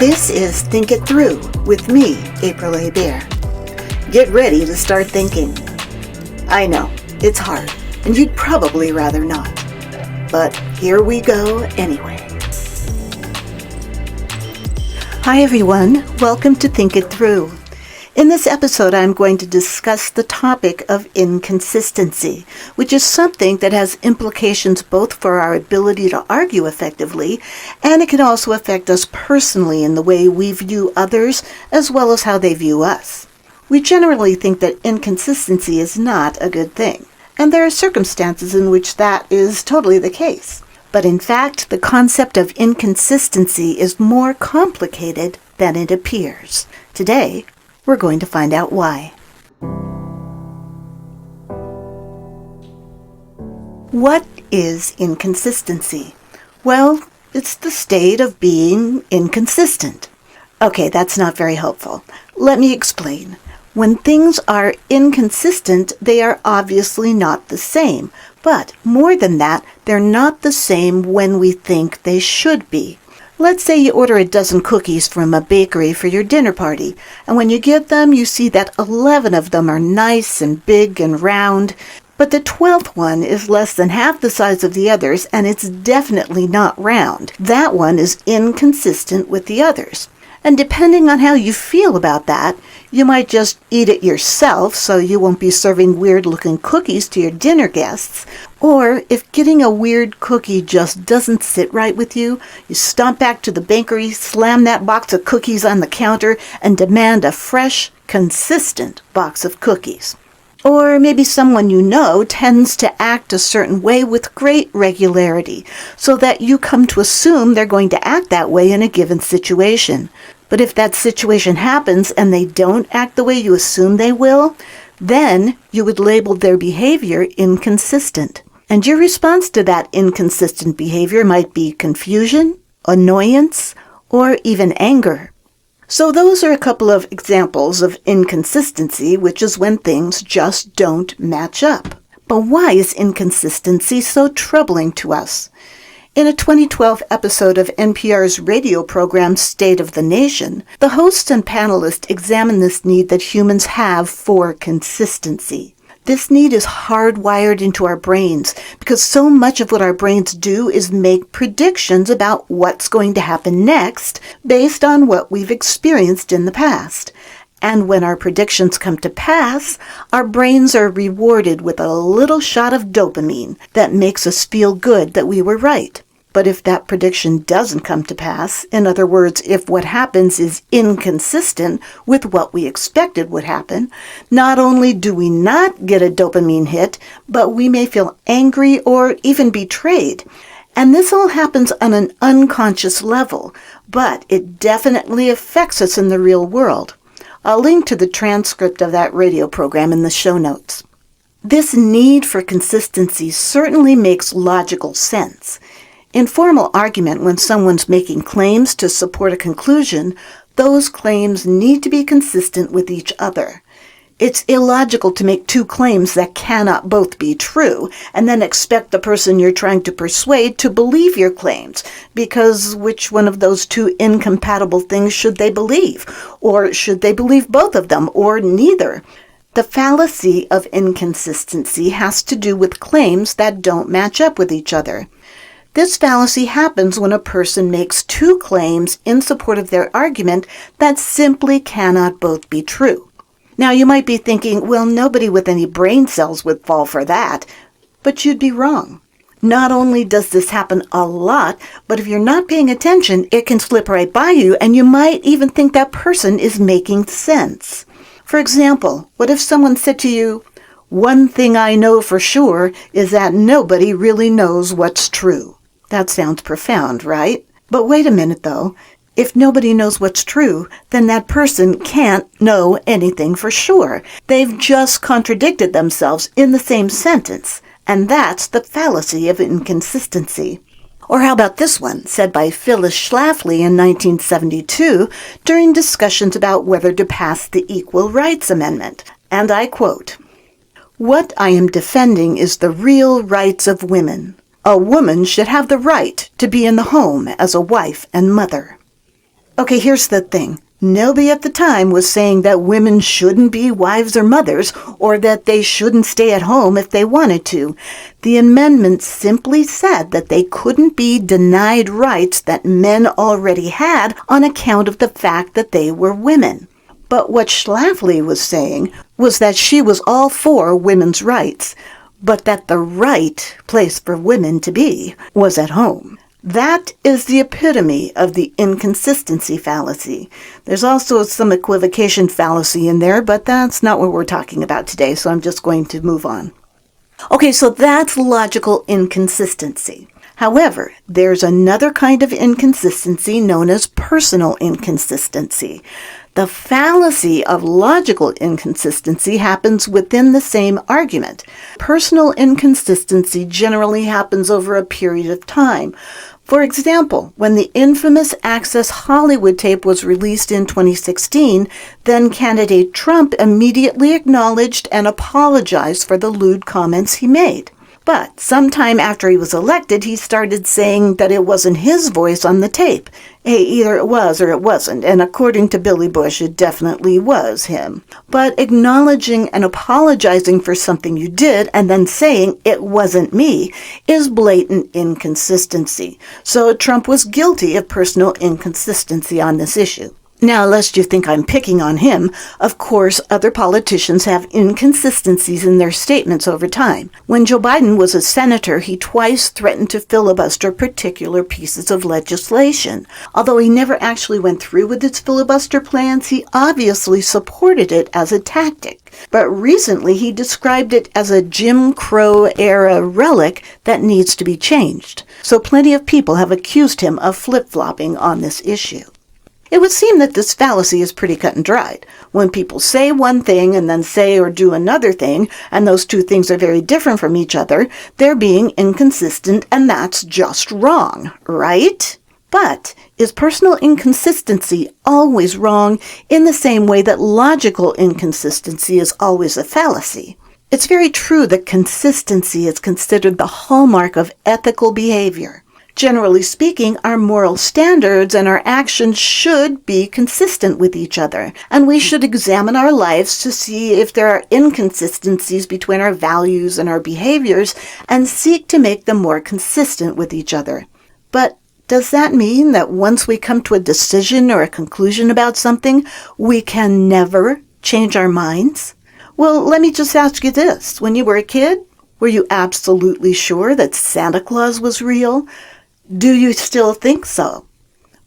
This is Think It Through with me, April A. Bear. Get ready to start thinking. I know, it's hard, and you'd probably rather not. But here we go anyway. Hi everyone, welcome to Think It Through. In this episode, I'm going to discuss the topic of inconsistency, which is something that has implications both for our ability to argue effectively, and it can also affect us personally in the way we view others, as well as how they view us. We generally think that inconsistency is not a good thing, and there are circumstances in which that is totally the case. But in fact, the concept of inconsistency is more complicated than it appears. Today, we're going to find out why. What is inconsistency? Well, it's the state of being inconsistent. Okay, that's not very helpful. Let me explain. When things are inconsistent, they are obviously not the same. But more than that, they're not the same when we think they should be. Let's say you order a dozen cookies from a bakery for your dinner party, and when you get them, you see that 11 of them are nice and big and round, but the 12th one is less than half the size of the others, and it's definitely not round. That one is inconsistent with the others. And depending on how you feel about that, you might just eat it yourself so you won't be serving weird-looking cookies to your dinner guests. Or if getting a weird cookie just doesn't sit right with you, you stomp back to the bakery, slam that box of cookies on the counter, and demand a fresh, consistent box of cookies. Or maybe someone you know tends to act a certain way with great regularity, so that you come to assume they're going to act that way in a given situation. But if that situation happens and they don't act the way you assume they will, then you would label their behavior inconsistent. And your response to that inconsistent behavior might be confusion, annoyance, or even anger. So those are a couple of examples of inconsistency, which is when things just don't match up. But why is inconsistency so troubling to us? In a 2012 episode of NPR's radio program State of the Nation, the hosts and panelists examine this need that humans have for consistency. This need is hardwired into our brains because so much of what our brains do is make predictions about what's going to happen next based on what we've experienced in the past. And when our predictions come to pass, our brains are rewarded with a little shot of dopamine that makes us feel good that we were right. But if that prediction doesn't come to pass, in other words, if what happens is inconsistent with what we expected would happen, not only do we not get a dopamine hit, but we may feel angry or even betrayed. And this all happens on an unconscious level, but it definitely affects us in the real world. I'll link to the transcript of that radio program in the show notes. This need for consistency certainly makes logical sense. In formal argument, when someone's making claims to support a conclusion, those claims need to be consistent with each other. It's illogical to make two claims that cannot both be true, and then expect the person you're trying to persuade to believe your claims, because which one of those two incompatible things should they believe? Or should they believe both of them, or neither? The fallacy of inconsistency has to do with claims that don't match up with each other. This fallacy happens when a person makes two claims in support of their argument that simply cannot both be true. Now you might be thinking, well, nobody with any brain cells would fall for that, but you'd be wrong. Not only does this happen a lot, but if you're not paying attention, it can slip right by you, and you might even think that person is making sense. For example, what if someone said to you, "One thing I know for sure is that nobody really knows what's true." That sounds profound, right? But wait a minute, though. If nobody knows what's true, then that person can't know anything for sure. They've just contradicted themselves in the same sentence, and that's the fallacy of inconsistency. Or how about this one, said by Phyllis Schlafly in 1972 during discussions about whether to pass the Equal Rights Amendment. And I quote, "What I am defending is the real rights of women. A woman should have the right to be in the home as a wife and mother." Okay, here's the thing. Nobody at the time was saying that women shouldn't be wives or mothers, or that they shouldn't stay at home if they wanted to. The amendment simply said that they couldn't be denied rights that men already had on account of the fact that they were women. But what Schlafly was saying was that she was all for women's rights, but that the right place for women to be was at home. That is the epitome of the inconsistency fallacy. There's also some equivocation fallacy in there, but that's not what we're talking about today, so I'm just going to move on. Okay, so that's logical inconsistency. However, there's another kind of inconsistency known as personal inconsistency. The fallacy of logical inconsistency happens within the same argument. Personal inconsistency generally happens over a period of time. For example, when the infamous Access Hollywood tape was released in 2016, then candidate Trump immediately acknowledged and apologized for the lewd comments he made. But sometime after he was elected, he started saying that it wasn't his voice on the tape. Hey, either it was or it wasn't, and according to Billy Bush, it definitely was him. But acknowledging and apologizing for something you did and then saying it wasn't me is blatant inconsistency. So Trump was guilty of personal inconsistency on this issue. Now, lest you think I'm picking on him, of course, other politicians have inconsistencies in their statements over time. When Joe Biden was a senator, he twice threatened to filibuster particular pieces of legislation. Although he never actually went through with his filibuster plans, he obviously supported it as a tactic. But recently, he described it as a Jim Crow-era relic that needs to be changed. So plenty of people have accused him of flip-flopping on this issue. It would seem that this fallacy is pretty cut and dried. When people say one thing and then say or do another thing, and those two things are very different from each other, they're being inconsistent, and that's just wrong, right? But is personal inconsistency always wrong in the same way that logical inconsistency is always a fallacy? It's very true that consistency is considered the hallmark of ethical behavior. Generally speaking, our moral standards and our actions should be consistent with each other, and we should examine our lives to see if there are inconsistencies between our values and our behaviors and seek to make them more consistent with each other. But does that mean that once we come to a decision or a conclusion about something, we can never change our minds? Well, let me just ask you this. When you were a kid, were you absolutely sure that Santa Claus was real? Do you still think so?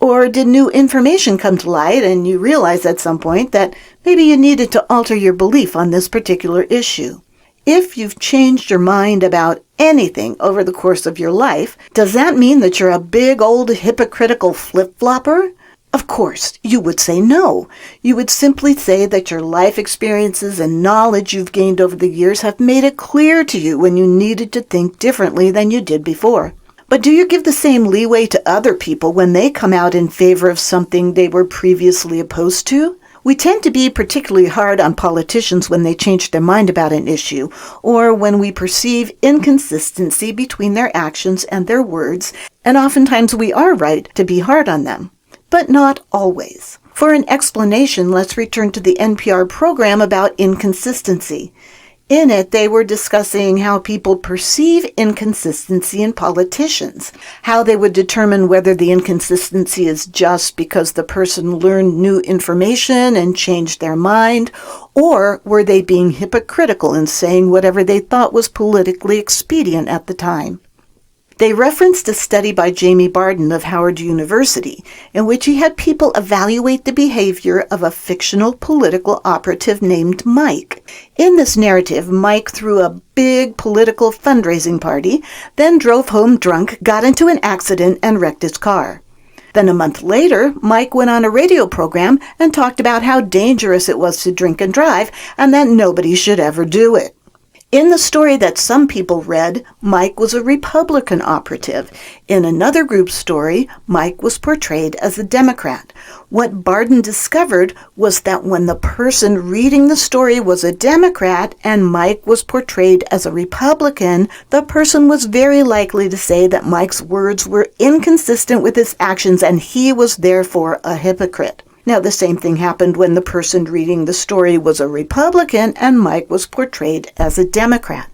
Or did new information come to light and you realized at some point that maybe you needed to alter your belief on this particular issue? If you've changed your mind about anything over the course of your life, does that mean that you're a big old hypocritical flip-flopper? Of course, you would say no. You would simply say that your life experiences and knowledge you've gained over the years have made it clear to you when you needed to think differently than you did before. But do you give the same leeway to other people when they come out in favor of something they were previously opposed to? We tend to be particularly hard on politicians when they change their mind about an issue, or when we perceive inconsistency between their actions and their words, and oftentimes we are right to be hard on them. But not always. For an explanation, let's return to the NPR program about inconsistency. In it, they were discussing how people perceive inconsistency in politicians, how they would determine whether the inconsistency is just because the person learned new information and changed their mind, or were they being hypocritical in saying whatever they thought was politically expedient at the time. They referenced a study by Jamie Barden of Howard University, in which he had people evaluate the behavior of a fictional political operative named Mike. In this narrative, Mike threw a big political fundraising party, then drove home drunk, got into an accident, and wrecked his car. Then a month later, Mike went on a radio program and talked about how dangerous it was to drink and drive, and that nobody should ever do it. In the story that some people read, Mike was a Republican operative. In another group's story, Mike was portrayed as a Democrat. What Barden discovered was that when the person reading the story was a Democrat and Mike was portrayed as a Republican, the person was very likely to say that Mike's words were inconsistent with his actions and he was therefore a hypocrite. Now, the same thing happened when the person reading the story was a Republican and Mike was portrayed as a Democrat.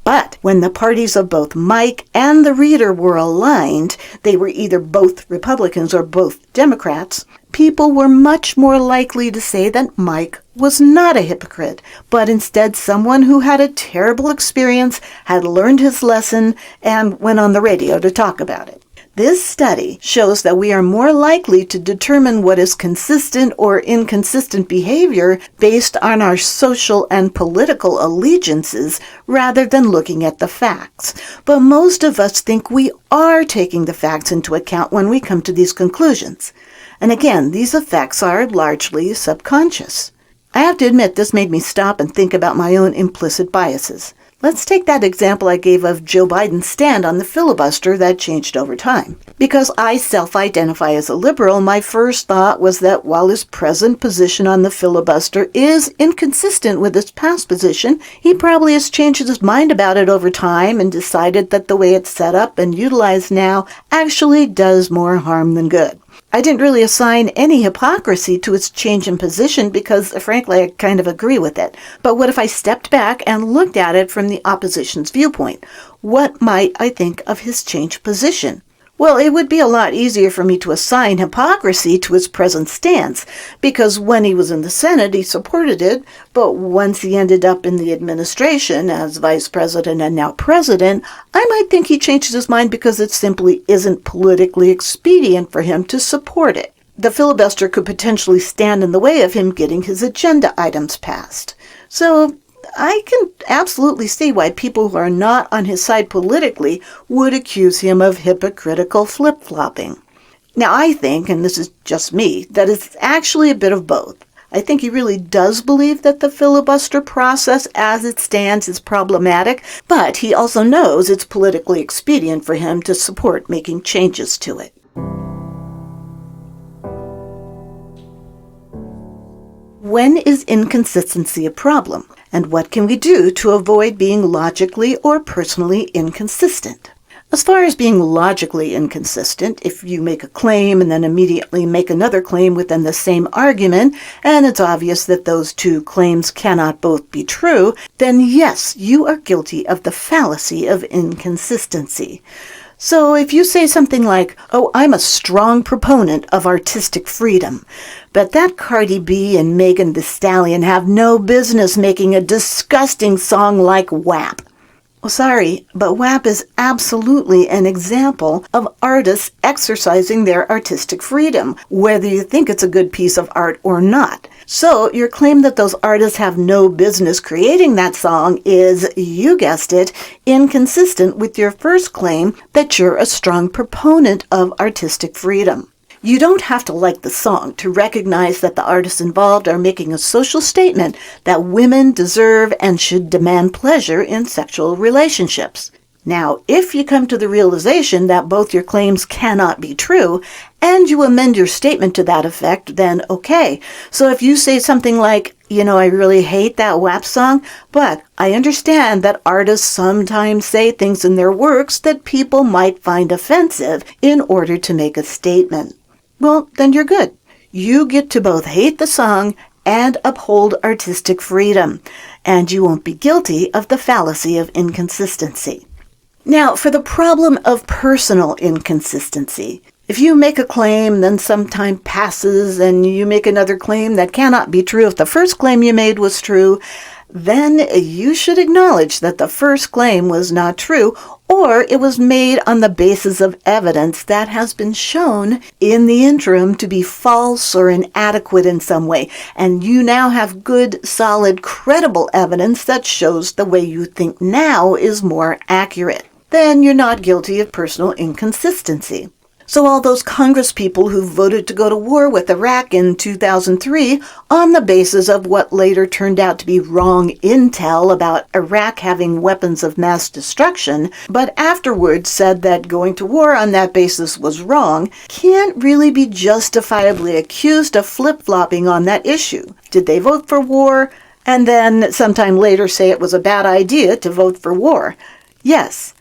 But when the parties of both Mike and the reader were aligned, they were either both Republicans or both Democrats, people were much more likely to say that Mike was not a hypocrite, but instead someone who had a terrible experience, had learned his lesson, and went on the radio to talk about it. This study shows that we are more likely to determine what is consistent or inconsistent behavior based on our social and political allegiances rather than looking at the facts. But most of us think we are taking the facts into account when we come to these conclusions. And again, these effects are largely subconscious. I have to admit, this made me stop and think about my own implicit biases. Let's take that example I gave of Joe Biden's stand on the filibuster that changed over time. Because I self-identify as a liberal, my first thought was that while his present position on the filibuster is inconsistent with his past position, he probably has changed his mind about it over time and decided that the way it's set up and utilized now actually does more harm than good. I didn't really assign any hypocrisy to its change in position because, frankly, I kind of agree with it. But what if I stepped back and looked at it from the opposition's viewpoint? What might I think of his changed position? Well, it would be a lot easier for me to assign hypocrisy to his present stance, because when he was in the Senate, he supported it, but once he ended up in the administration as vice president and now president, I might think he changed his mind because it simply isn't politically expedient for him to support it. The filibuster could potentially stand in the way of him getting his agenda items passed. So I can absolutely see why people who are not on his side politically would accuse him of hypocritical flip-flopping. Now, I think, and this is just me, that it's actually a bit of both. I think he really does believe that the filibuster process as it stands is problematic, but he also knows it's politically expedient for him to support making changes to it. When is inconsistency a problem? And what can we do to avoid being logically or personally inconsistent? As far as being logically inconsistent, if you make a claim and then immediately make another claim within the same argument, and it's obvious that those two claims cannot both be true, then yes, you are guilty of the fallacy of inconsistency. So if you say something like, "Oh, I'm a strong proponent of artistic freedom, but that Cardi B and Megan Thee Stallion have no business making a disgusting song like WAP." Well, sorry, but WAP is absolutely an example of artists exercising their artistic freedom, whether you think it's a good piece of art or not. So your claim that those artists have no business creating that song is, you guessed it, inconsistent with your first claim that you're a strong proponent of artistic freedom. You don't have to like the song to recognize that the artists involved are making a social statement that women deserve and should demand pleasure in sexual relationships. Now, if you come to the realization that both your claims cannot be true, and you amend your statement to that effect, then okay. So if you say something like, I really hate that WAP song, but I understand that artists sometimes say things in their works that people might find offensive in order to make a statement. Well, then you're good. You get to both hate the song and uphold artistic freedom, and you won't be guilty of the fallacy of inconsistency. Now, for the problem of personal inconsistency, if you make a claim, then some time passes, and you make another claim that cannot be true if the first claim you made was true, then you should acknowledge that the first claim was not true, or it was made on the basis of evidence that has been shown in the interim to be false or inadequate in some way, and you now have good, solid, credible evidence that shows the way you think now is more accurate. Then you're not guilty of personal inconsistency. So all those Congress people who voted to go to war with Iraq in 2003 on the basis of what later turned out to be wrong intel about Iraq having weapons of mass destruction, but afterwards said that going to war on that basis was wrong, can't really be justifiably accused of flip-flopping on that issue. Did they vote for war and then sometime later say it was a bad idea to vote for war? Yes.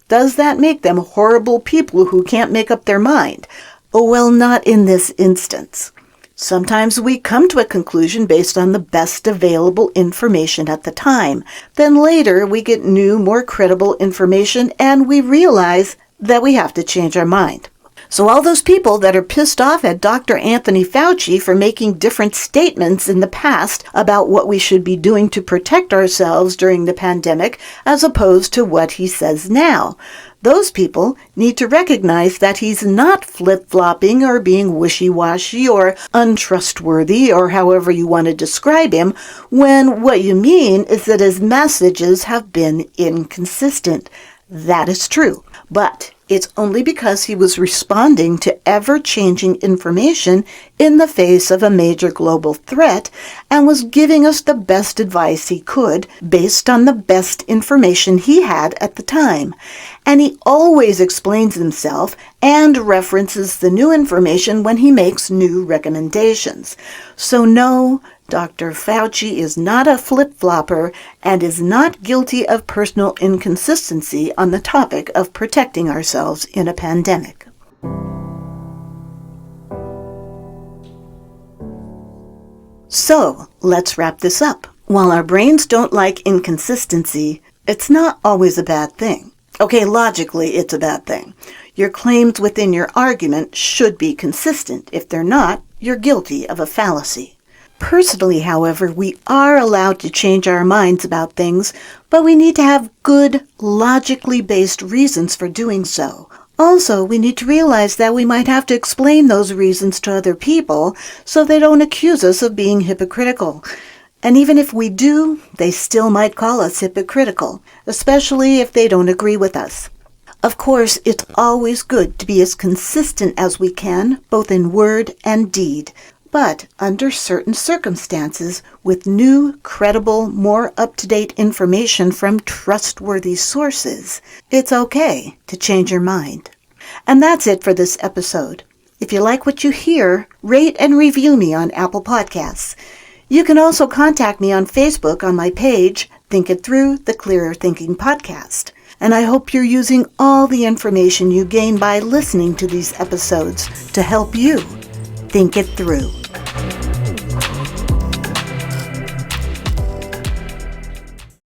Does that make them horrible people who can't make up their mind? Oh, well, not in this instance. Sometimes we come to a conclusion based on the best available information at the time. Then later we get new, more credible information and we realize that we have to change our mind. So all those people that are pissed off at Dr. Anthony Fauci for making different statements in the past about what we should be doing to protect ourselves during the pandemic as opposed to what he says now, those people need to recognize that he's not flip-flopping or being wishy-washy or untrustworthy or however you want to describe him, when what you mean is that his messages have been inconsistent. That is true, but it's only because he was responding to ever-changing information in the face of a major global threat and was giving us the best advice he could based on the best information he had at the time. And he always explains himself and references the new information when he makes new recommendations. So no, Dr. Fauci is not a flip-flopper and is not guilty of personal inconsistency on the topic of protecting ourselves in a pandemic. So, let's wrap this up. While our brains don't like inconsistency, it's not always a bad thing. Okay, logically, it's a bad thing. Your claims within your argument should be consistent. If they're not, you're guilty of a fallacy. Personally, however, we are allowed to change our minds about things, but we need to have good, logically based reasons for doing so. Also, we need to realize that we might have to explain those reasons to other people so they don't accuse us of being hypocritical. And even if we do, they still might call us hypocritical, especially if they don't agree with us. Of course, it's always good to be as consistent as we can, both in word and deed. But under certain circumstances, with new, credible, more up-to-date information from trustworthy sources, it's okay to change your mind. And that's it for this episode. If you like what you hear, rate and review me on Apple Podcasts. You can also contact me on Facebook on my page, Think It Through, the Clearer Thinking Podcast. And I hope you're using all the information you gain by listening to these episodes to help you think it through.